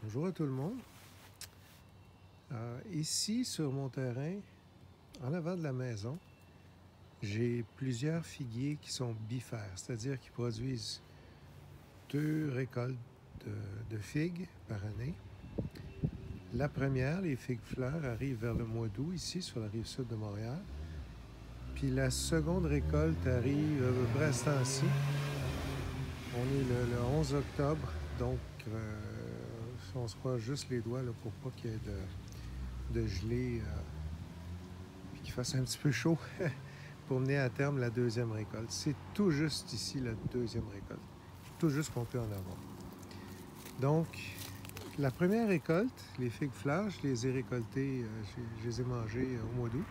Bonjour à tout le monde. Ici, sur mon terrain, en avant de la maison, j'ai plusieurs figuiers qui sont bifères, c'est-à-dire qui produisent 2 récoltes de figues par année. La première, les figues fleurs, arrive vers le mois d'août, ici, sur la rive sud de Montréal. Puis la seconde récolte arrive à peu près à ce temps-ci. On est le 11 octobre, donc on se croise juste les doigts là, pour pas qu'il y ait de gelée puis qu'il fasse un petit peu chaud pour mener à terme la deuxième récolte. C'est tout juste ici la deuxième récolte. Tout juste qu'on peut en avoir. Donc, la première récolte, les figues fleurs, je les ai récoltées, je les ai mangées au mois d'août.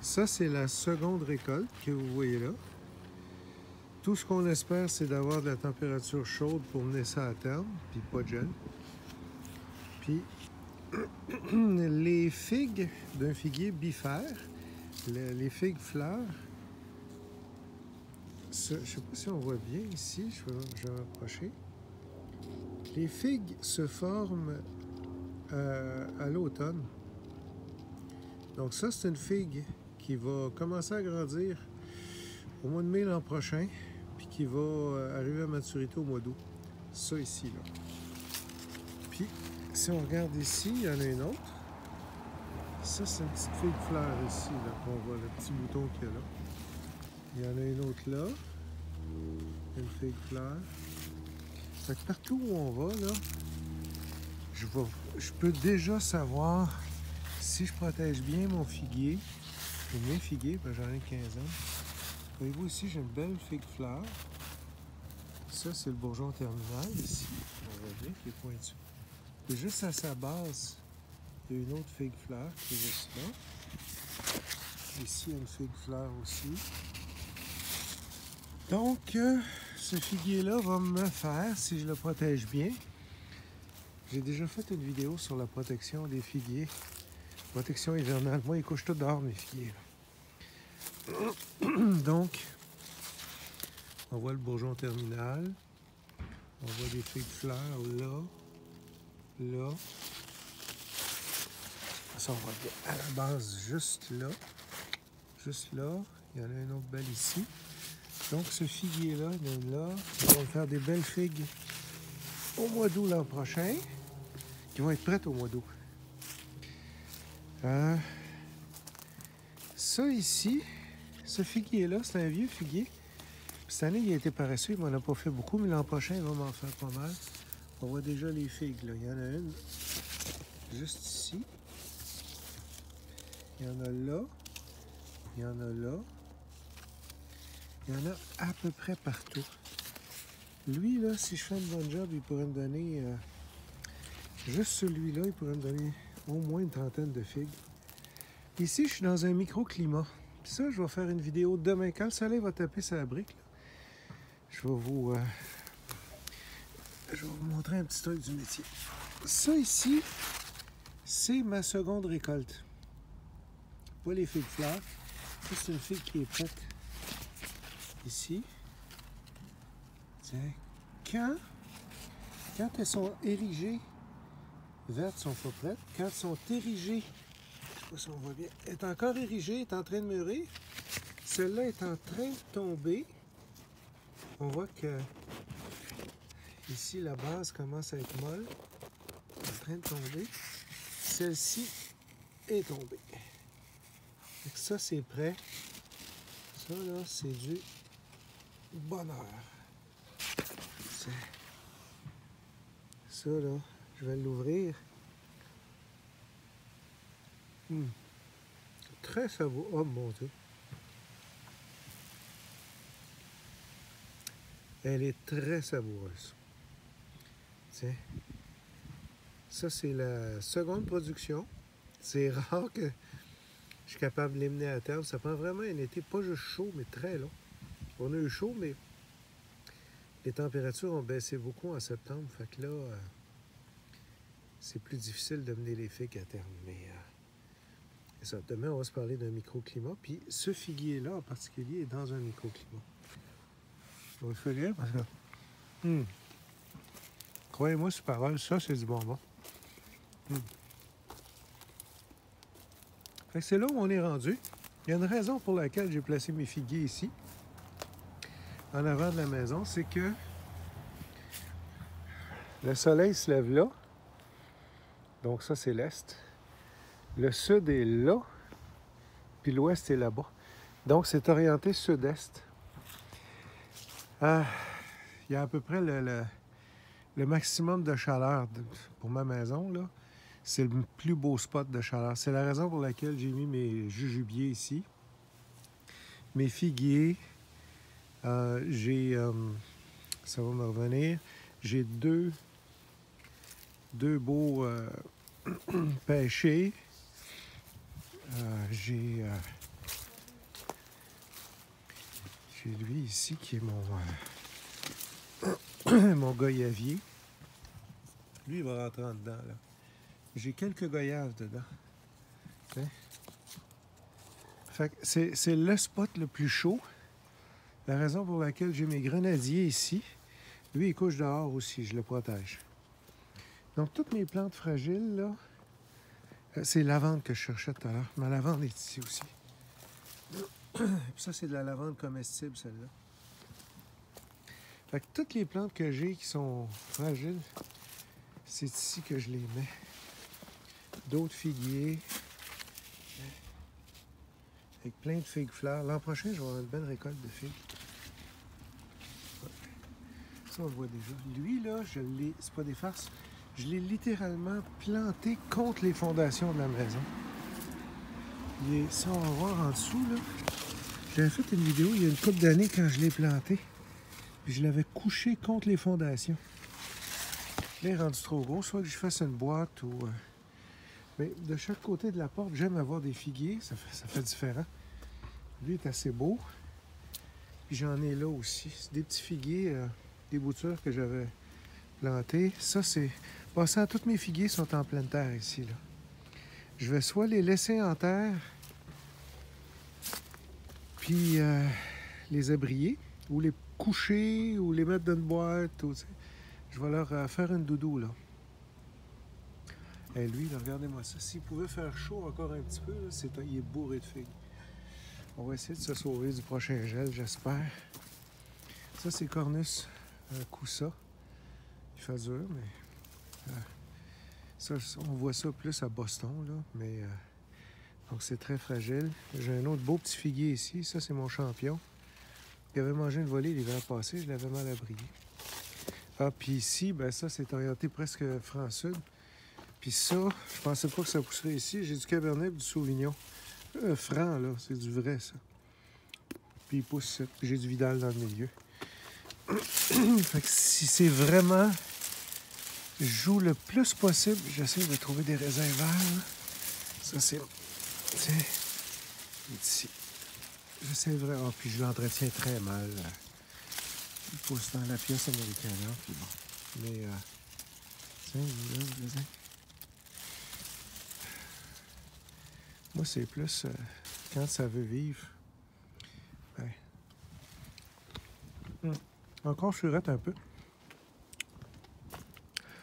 Ça, c'est la seconde récolte que vous voyez là. Tout ce qu'on espère, c'est d'avoir de la température chaude pour mener ça à terme, puis pas de gel. Puis, les figues d'un figuier bifère, les figues fleurs, je ne sais pas si on voit bien ici, je vais m'approcher. Les figues se forment à l'automne. Donc ça, c'est une figue qui va commencer à grandir au mois de mai l'an prochain, puis qui va arriver à maturité au mois d'août. Ça ici, là. Puis, si on regarde ici, il y en a une autre. Ça, c'est une petite figue fleur ici, là, qu'on voit, le petit bouton qu'il y a là. Il y en a une autre là. Une figue fleur. Fait que partout où on va, là, je peux déjà savoir si je protège bien mon figuier, ou mes figuiers, parce que j'en ai 15 ans. Voyez-vous ici, j'ai une belle figue fleur. Ça, c'est le bourgeon terminal ici. On voit bien qu'il est pointu. Et juste à sa base, il y a une autre figue fleur qui est juste là. Ici, il y a une figue fleur aussi. Donc, ce figuier-là va me faire, si je le protège bien. J'ai déjà fait une vidéo sur la protection des figuiers. Protection hivernale. Moi, ils couchent tous dehors, mes figuiers. Donc, on voit le bourgeon terminal. On voit des figues fleurs là, là. Ça, on voit bien à la base, juste là. Juste là. Il y en a une autre belle ici. Donc, ce figuier-là, là, on va faire des belles figues au mois d'août l'an prochain, qui vont être prêtes au mois d'août. Ça ici, ce figuier-là, c'est un vieux figuier. Cette année, il a été paresseux, il m'en a pas fait beaucoup, mais l'an prochain, il va m'en faire pas mal. On voit déjà les figues, là. Il y en a une juste ici. Il y en a là. Il y en a là. Il y en a à peu près partout. Lui, là, si je fais une bonne job, il pourrait me donner... juste celui-là, il pourrait me donner au moins une trentaine de figues. Ici, je suis dans un microclimat. Puis ça, je vais faire une vidéo demain. Quand le soleil va taper sur la brique, là, je vais vous montrer un petit truc du métier. Ça ici, c'est ma seconde récolte. Pas les figues fleurs. Ça, c'est une figue qui est prête. Ici. Tiens. Quand elles sont érigées, vertes sont pas prêtes. Quand elles sont érigées, je sais pas si on voit bien, elle est encore érigée, est en train de mûrir. Celle-là est en train de tomber. On voit que ici, la base commence à être molle. En train de tomber. Celle-ci est tombée. Donc ça, c'est prêt. Ça, là, c'est du bonheur. Ça, là, je vais l'ouvrir. Très savoureux. Oh mon Dieu. Elle est très savoureuse. Tiens. Ça, c'est la seconde production. C'est rare que je suis capable de les mener à terme. Ça prend vraiment un été, pas juste chaud, mais très long. On a eu chaud, mais les températures ont baissé beaucoup en septembre. Fait que là, c'est plus difficile de mener les figues à terme. Mais ça, demain, on va se parler d'un microclimat. Puis ce figuier-là, en particulier, est dans un microclimat. Je vais le faire parce que... Croyez-moi sur parole, ça, c'est du bonbon. Fait que c'est là où on est rendu. Il y a une raison pour laquelle j'ai placé mes figuiers ici, en avant de la maison, c'est que le soleil se lève là. Donc ça, c'est l'est. Le sud est là, puis l'ouest est là-bas. Donc c'est orienté sud-est. Il y a à peu près le maximum de chaleur pour ma maison, là. C'est le plus beau spot de chaleur. C'est la raison pour laquelle j'ai mis mes jujubiers ici. Mes figuiers, ça va me revenir. J'ai deux beaux pêchers. J'ai lui ici qui est mon goyavier. Lui, il va rentrer en dedans, là. J'ai quelques goyaves dedans. Okay. Fait que c'est le spot le plus chaud. La raison pour laquelle j'ai mes grenadiers ici. Lui, il couche dehors aussi, je le protège. Donc, toutes mes plantes fragiles, là, c'est lavande que je cherchais tout à l'heure. Ma lavande est ici aussi. Puis ça, c'est de la lavande comestible, celle-là. Fait que toutes les plantes que j'ai qui sont fragiles, c'est ici que je les mets. D'autres figuiers. Avec plein de figues fleurs. L'an prochain, je vais avoir une belle récolte de figues. Ça, on le voit déjà. Lui, là, c'est pas des farces. Je l'ai littéralement planté contre les fondations de la maison. Ça, on va voir en dessous, là. J'avais fait une vidéo il y a une couple d'années quand je l'ai planté. Puis je l'avais couché contre les fondations. Là, il est rendu trop gros. Soit que je fasse une boîte ou... Mais de chaque côté de la porte, j'aime avoir des figuiers. Ça fait différent. Lui est assez beau. Puis j'en ai là aussi. C'est des petits figuiers, des boutures que j'avais plantées. Ça, c'est... Passant, tous mes figuiers sont en pleine terre ici, là. Je vais soit les laisser en terre, puis les abrier, ou les coucher, ou les mettre dans une boîte. Ou, je vais leur faire une doudou, là. Et lui, là, regardez-moi ça. S'il pouvait faire chaud encore un petit peu, là, il est bourré de figues. On va essayer de se sauver du prochain gel, j'espère. Ça, c'est Cornus Coussa. Il fait dur, mais... ça, on voit ça plus à Boston, là, mais... donc, c'est très fragile. J'ai un autre beau petit figuier ici. Ça, c'est mon champion. Il avait mangé une volée l'hiver passé. Je l'avais mal abrié. Ah, puis ici, ben ça, c'est orienté presque franc-sud. Puis ça, je pensais pas que ça pousserait ici. J'ai du Cabernet et du Sauvignon. Franc, là. C'est du vrai, ça. Puis il pousse. Puis j'ai du Vidal dans le milieu. Fait que si c'est vraiment... Je joue le plus possible. J'essaie de trouver des raisins verts, là. Ça, c'est... Tiens, ici. J'essaie vraiment... Oh, puis je l'entretiens très mal. Il pousse dans la pièce américaine, hein, puis bon. Mais, tiens, là, le raisin. Moi, c'est plus quand ça veut vivre. Ben. Encore surette un peu.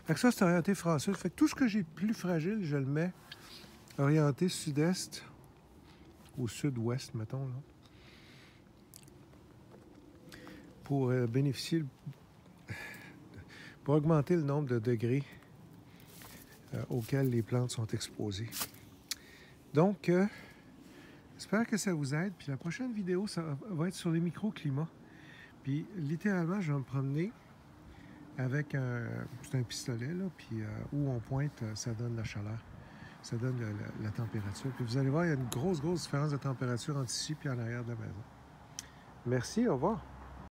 Fait que ça, c'est orienté français. Fait que tout ce que j'ai de plus fragile, je le mets orienté sud-est ou sud-ouest, mettons, là. Pour bénéficier, pour augmenter le nombre de degrés auxquels les plantes sont exposées. Donc, j'espère que ça vous aide. Puis la prochaine vidéo, ça va être sur les microclimats. Puis littéralement, je vais me promener avec c'est un pistolet, là, puis où on pointe, ça donne la chaleur. Ça donne la température. Puis vous allez voir, il y a une grosse différence de température entre ici et en arrière de la maison. Merci, au revoir.